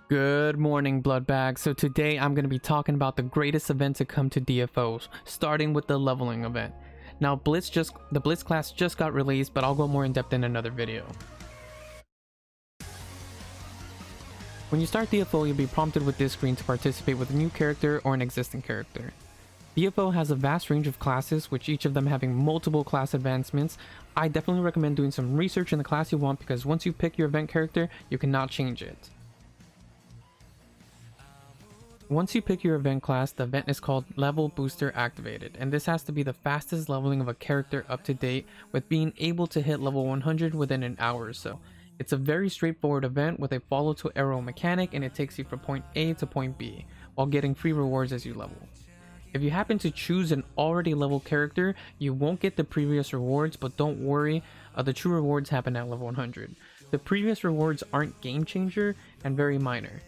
Good morning, Bloodbag. So today I'm going to be talking about the greatest event to come to DFOs, starting with the leveling event. Now the Blitz class just got released, but I'll go more in depth in another video. When you start DFO, you'll be prompted with this screen to participate with a new character or an existing character. DFO has a vast range of classes, with each of them having multiple class advancements. I definitely recommend doing some research in the class you want, because once you pick your event character, you cannot change it. Once you pick your event class, the event is called Level Booster Activated, and this has to be the fastest leveling of a character up to date, with being able to hit level 100 within an hour or so. It's a very straightforward event with a follow to arrow mechanic, and it takes you from point A to point B, while getting free rewards as you level. If you happen to choose an already leveled character, you won't get the previous rewards, but don't worry, the true rewards happen at level 100. The previous rewards aren't game changer and very minor.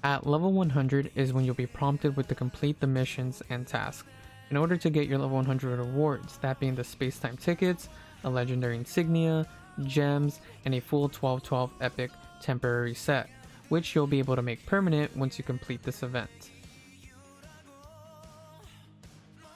At level 100 is when you'll be prompted with to complete the missions and tasks in order to get your level 100 rewards, that being the space-time tickets, a legendary insignia, gems, and a full 12/12 epic temporary set, which you'll be able to make permanent once you complete this event.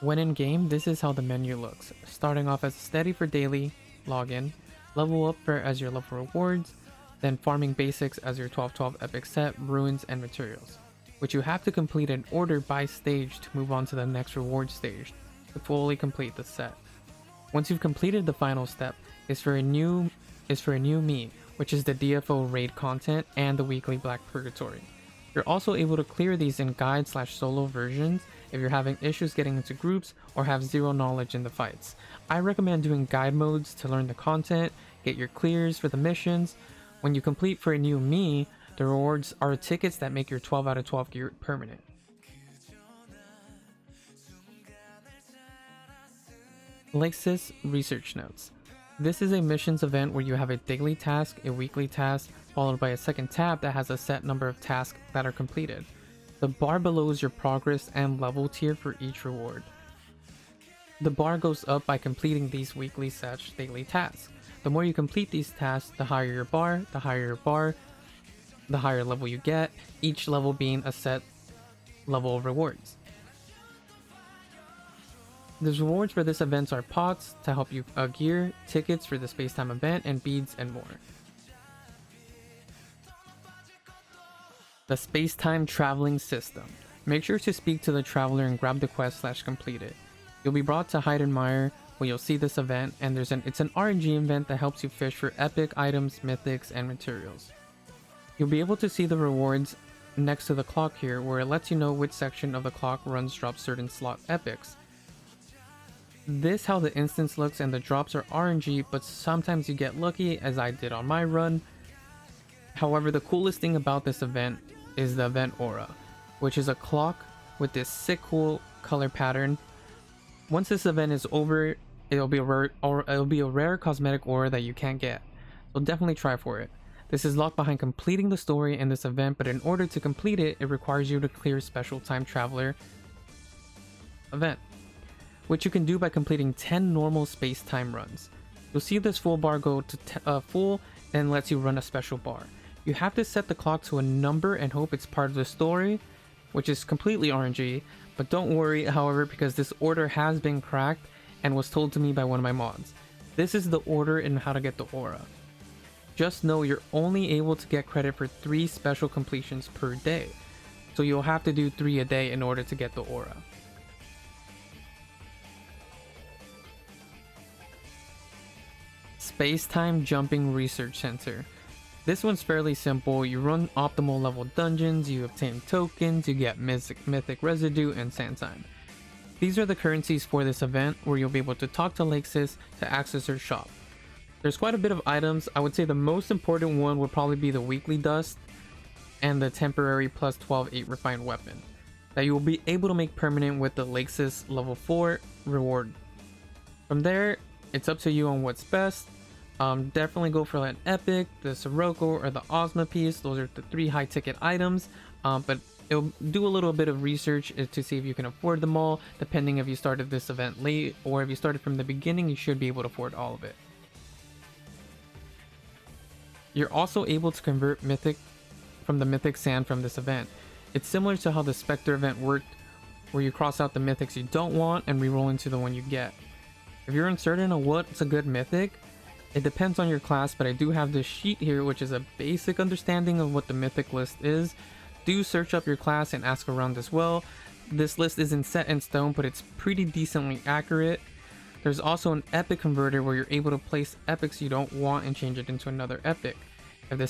When in game, this is how the menu looks, starting off as steady for daily, login, level up for as your level rewards, then farming basics as your 12/12 epic set, ruins, and materials, which you have to complete in order by stage to move on to the next reward stage to fully complete the set. Once you've completed the final step, is for a new me, which is the DFO raid content and the weekly Black Purgatory. You're also able to clear these in guide/solo versions if you're having issues getting into groups or have zero knowledge in the fights. I recommend doing guide modes to learn the content, get your clears for the missions. When you complete for a new me, the rewards are tickets that make your 12 out of 12 gear permanent. Lexis Research Notes. This is a missions event where you have a daily task, a weekly task, followed by a second tab that has a set number of tasks that are completed. The bar below is your progress and level tier for each reward. The bar goes up by completing these weekly/daily tasks. The more you complete these tasks, the higher your bar, the higher level you get, each level being a set level of rewards. The rewards for this event are pots to help you gear, tickets for the space-time event, and beads and more. The space-time traveling system. Make sure to speak to the traveler and grab the quest/complete it. You'll be brought to Hide and Mire, where you'll see this event, and it's an RNG event that helps you fish for epic items, mythics, and materials. You'll be able to see the rewards next to the clock here, where it lets you know which section of the clock runs drop certain slot epics. This how the instance looks, and the drops are RNG, but sometimes you get lucky, as I did on my run. However, the coolest thing about this event is the event aura, which is a clock with this sick cool color pattern. Once this event is over, it'll be a rare cosmetic aura that you can't get, so definitely try for it. This is locked behind completing the story in this event, but in order to complete it, it requires you to clear special time traveler event, which you can do by completing 10 normal space-time runs. You'll see this full bar go to full, and lets you run a special bar. You have to set the clock to a number and hope it's part of the story, which is completely RNG, but don't worry, however, because this order has been cracked and was told to me by one of my mods. This is the order and how to get the aura. Just know you're only able to get credit for 3 special completions per day, so you'll have to do 3 a day in order to get the aura. Space-time Jumping Research Center. This one's fairly simple. You run optimal level dungeons, you obtain tokens, you get mythic residue, and sand time. These are the currencies for this event, where you'll be able to talk to Lexis to access her shop. There's quite a bit of items. I would say the most important one would probably be the weekly dust and the temporary plus 12/8 refined weapon that you will be able to make permanent with the Lexis level 4 reward. From there, it's up to you on what's best. Definitely go for an epic, the Sirocco, or the Ozma piece. Those are the 3 high ticket items, but it'll do a little bit of research to see if you can afford them all. Depending if you started this event late or if you started from the beginning, you should be able to afford all of it. You're also able to convert Mythic from the Mythic sand from this event. It's similar to how the Spectre event worked, where you cross out the Mythics you don't want and reroll into the one you get. If you're uncertain of what's a good Mythic, it depends on your class, but I do have this sheet here which is a basic understanding of what the Mythic list is. Do search up your class and ask around as well. This list isn't set in stone, but it's pretty decently accurate. There's also an epic converter where you're able to place epics you don't want and change it into another epic of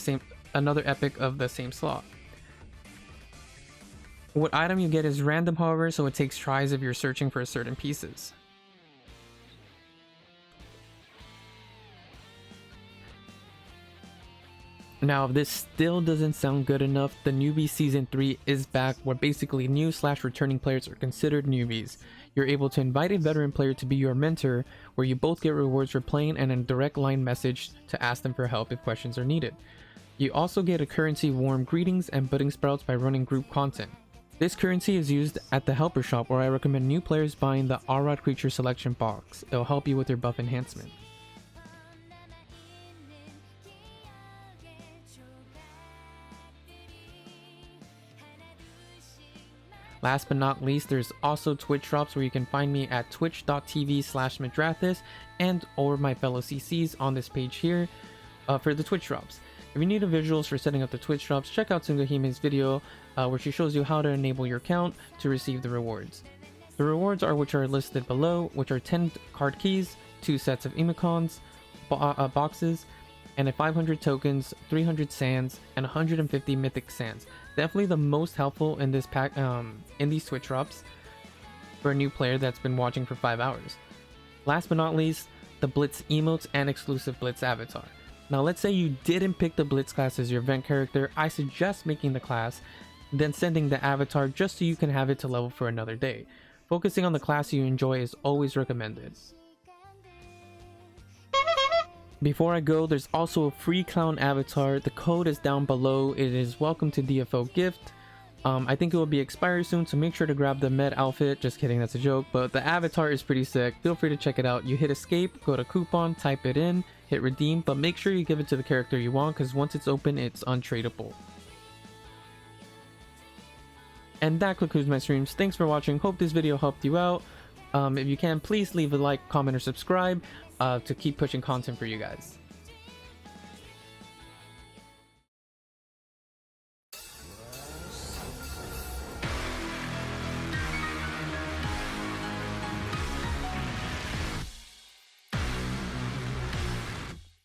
another epic of the same slot. What item you get is random, however, so it takes tries if you're searching for certain pieces. Now, if this still doesn't sound good enough, the Newbie Season 3 is back, where basically new/returning players are considered newbies. You're able to invite a veteran player to be your mentor, where you both get rewards for playing and a direct line message to ask them for help if questions are needed. You also get a currency warm greetings and budding sprouts by running group content. This currency is used at the helper shop, where I recommend new players buying the Arad creature selection box. It'll help you with your buff enhancement. Last but not least, there's also Twitch drops, where you can find me at twitch.tv/Madrathis and or my fellow CCs on this page here for the Twitch drops. If you need the visuals for setting up the Twitch drops, check out Tsungahime's video where she shows you how to enable your account to receive the rewards. The rewards are which are listed below, which are 10 card keys, 2 sets of emoticons, boxes, and a 500 tokens, 300 sands, and 150 mythic sands. Definitely the most helpful in this pack, in these Twitch drops for a new player that's been watching for 5 hours. Last but not least, the Blitz emotes and exclusive Blitz avatar. Now let's say you didn't pick the Blitz class as your event character. I suggest making the class, then sending the avatar just so you can have it to level for another day. Focusing on the class you enjoy is always recommended. Before I go, there's also a free clown avatar. The code is down below. It is welcome to DFO gift. I think it will be expired soon, so make sure to grab the med outfit. Just kidding, that's a joke, but the avatar is pretty sick. Feel free to check it out. You hit escape, go to coupon, type it in, hit redeem, but make sure you give it to the character you want, because once it's open, it's untradeable. And that concludes my streams. Thanks for watching. Hope this video helped you out. If you can, please leave a like, comment, or subscribe to keep pushing content for you guys.